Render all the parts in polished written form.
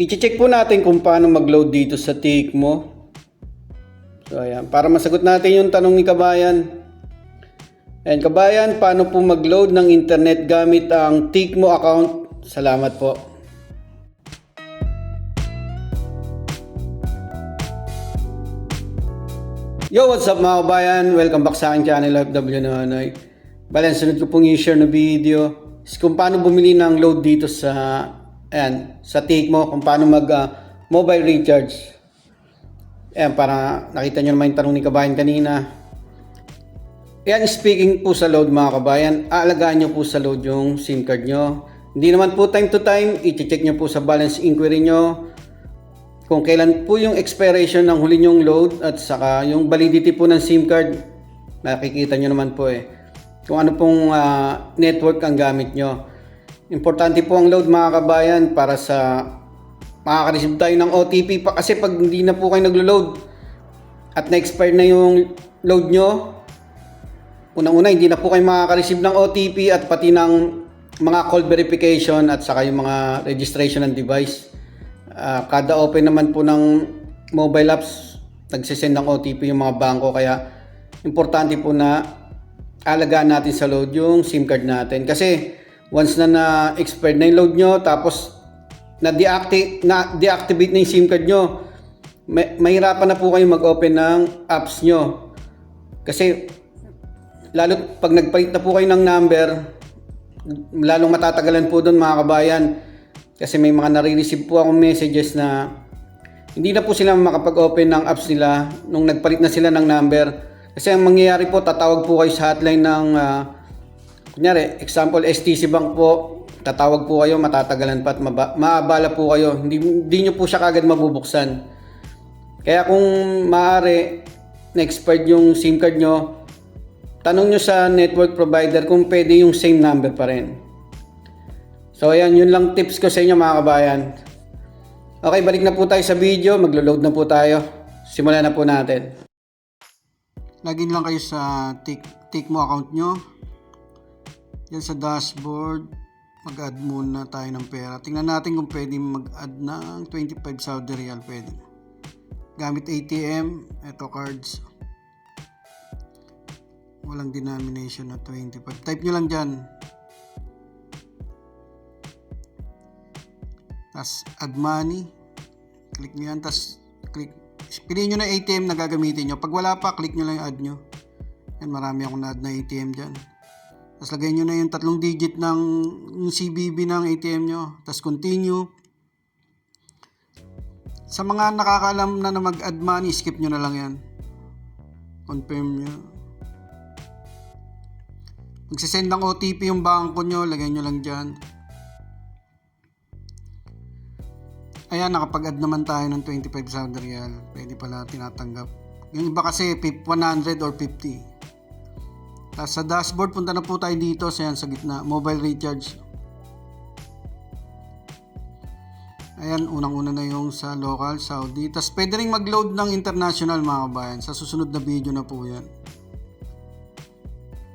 I-check po natin kung paano mag-load dito sa TICMO. So ayan, para masagot natin yung tanong ni Kabayan. Ayan, Kabayan, paano po mag-load ng internet gamit ang TICMO account? Salamat po. Yo, what's up mga kabayan? Welcome back sa aking channel, OFW Nonoy. Bale, sunod ko pong i-share na video is kung paano bumili ng load dito sa TICMO, kung paano mag mobile recharge. Ayan, para nakita nyo naman yung tanong ni Kabayan kanina. Ayan, speaking po sa load mga kabayan, aalagaan nyo po sa load yung SIM card nyo. Hindi naman po time to time, i-check nyo po sa balance inquiry nyo kung kailan po yung expiration ng huli nyong load at saka yung validity po ng SIM card. Nakikita nyo naman po kung ano pong network ang gamit nyo. Importante po ang load mga kabayan para sa makaka-receive tayo ng OTP pa, kasi pag hindi na po kayo naglo-load at na-expire na yung load nyo, unang-una hindi na po kayo makaka-receive ng OTP at pati ng mga call verification at saka yung mga registration ng device. Kada open naman po ng mobile apps, nagsisend ng OTP yung mga bangko, kaya importante po na alagaan natin sa load yung SIM card natin. Kasi once na na-expired na yung load nyo, tapos na-deactivate na yung SIM card nyo, mahirapan na po kayo mag-open ng apps nyo. Kasi lalo pag nagpalit na po kayo ng number, lalong matatagalan po doon mga kabayan. Kasi may mga nare-receive po akong messages na hindi na po sila makapag-open ng apps nila nung nagpalit na sila ng number. Kasi ang mangyayari po, tatawag po kayo sa hotline ng kunyari, example STC Bank po, tatawag po kayo, matatagalan pa at maabala po kayo. Hindi nyo po siya kagad mabubuksan. Kaya kung maaari, na-expired yung SIM card nyo, tanong nyo sa network provider kung pwede yung same number pa rin. So ayan, yun lang tips ko sa inyo mga kabayan. Okay, balik na po tayo sa video, maglo-load na po tayo. Simulan na po natin. Login lang kayo sa TICMO account nyo. Yan sa dashboard, mag-add muna tayo ng pera. Tingnan natin kung pwede mag-add ng 25 Saudi Riyal. Pwede. Gamit ATM, eto cards. Walang denomination na 25. Type nyo lang dyan. Tapos add money. Click nyo yan. Tapos piliin nyo na ATM na gagamitin nyo. Pag wala pa, click nyo lang yung add nyo. Yan, marami akong na-add na ATM dyan. Tapos lagay nyo na yung 3 digit ng yung CVV ng ATM nyo. Tapos continue. Sa mga nakakaalam na mag-add money, skip nyo na lang yan. Confirm nyo. Magsisend ng OTP yung bangko nyo, lagay nyo lang dyan. Ayan, nakapag-add naman tayo ng 25 Saudi Riyal. Pwede pala tinatanggap. Yung iba kasi 100 or 50. Tapos sa dashboard, punta na po tayo dito sa gitna, mobile recharge. Ayan, unang-una na yung sa local, Saudi. Tapos pwede rin mag-load ng international mga kabayan. Sa susunod na video na po yan.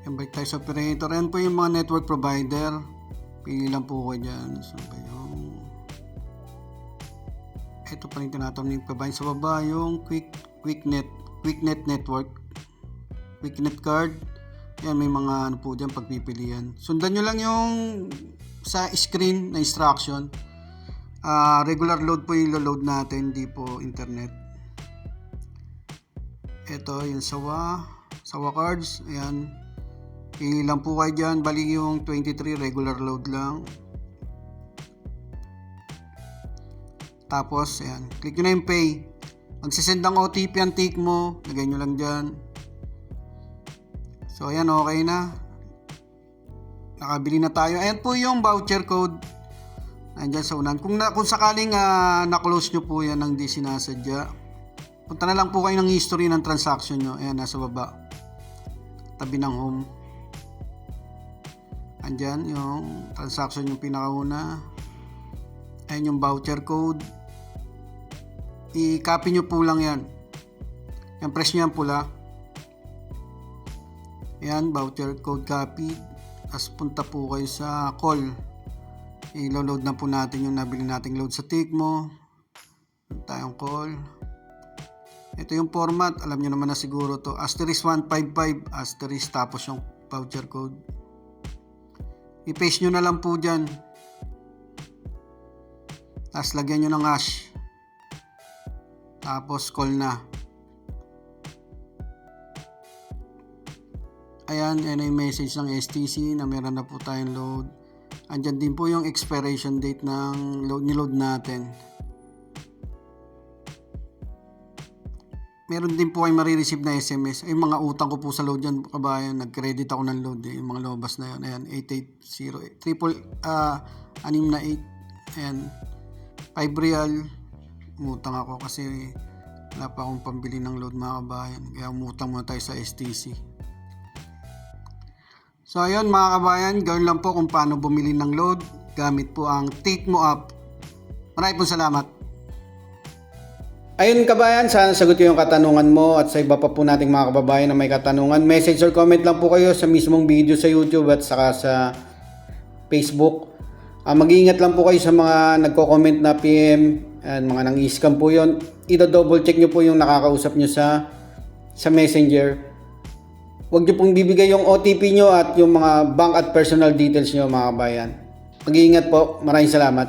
Ayan, balik tayo sa operator. Ayan po yung mga network provider. Pili lang po ko dyan. So, ito pa rin tinatanong yung kabayan sa baba, yung QuickNet network, QuickNet card. Yan, may mga ano po dyan pagpipilian. Sundan nyo lang yung sa screen na instruction. Regular load po yung load natin, hindi po internet. Ito yung sawa cards. Ayan, pili lang po kayo dyan. Bali yung 23 regular load lang. Tapos, ayan, click nyo na yung pay. Magsisend ng OTP ang TICMO, lagay nyo lang dyan. So, ayan, okay na. Nakabili na tayo. Ayan po yung voucher code. Ayan sa unan. Kung sakaling na-close nyo po yan ng di sinasadya, punta na lang po kayo ng history ng transaction nyo. Ayan, nasa baba. Tabi ng home. Andyan yung transaction yung pinakauna. Ayan yung voucher code. I-copy nyo po lang yan. Yan, press nyo yan pula. Ayan, voucher code copy. Tapos punta po kayo sa call. I-load na po natin yung nabili nating load sa Tikmo. Tayong call. Ito yung format, alam nyo naman na siguro to. *155 * tapos yung voucher code. I-paste nyo na lang po dyan. Tapos lagyan nyo ng hash. Tapos call na. Ayan, yan yung message ng STC na meron na po tayong load. Andyan din po yung expiration date ng niload natin. Meron din po kayo marireceive na SMS. Ay, mga utang ko po sa load yan, kabayan. Nag-credit ako ng load yung mga lobas na yun. Ayan, 8808. 668. Ayan, 5 real. Umutang ako kasi wala pa akong pambili ng load, mga kabayan. Kaya umutang muna tayo sa STC. So ayun mga kabayan, gawin lang po kung paano bumili ng load gamit po ang Tikmo app. Maraming po salamat. Ayun kabayan, sana sagot ko yung katanungan mo at sa iba pa po nating mga kababayan na may katanungan. Message or comment lang po kayo sa mismong video sa YouTube at saka sa Facebook. Mag-iingat lang po kayo sa mga nagko-comment na PM and mga nang-scam po yun. I-double check nyo po yung nakakausap nyo sa Messenger. Huwag nyo pong bibigay yung OTP nyo at yung mga bank at personal details nyo mga kabayan. Mag-iingat po. Maraming salamat.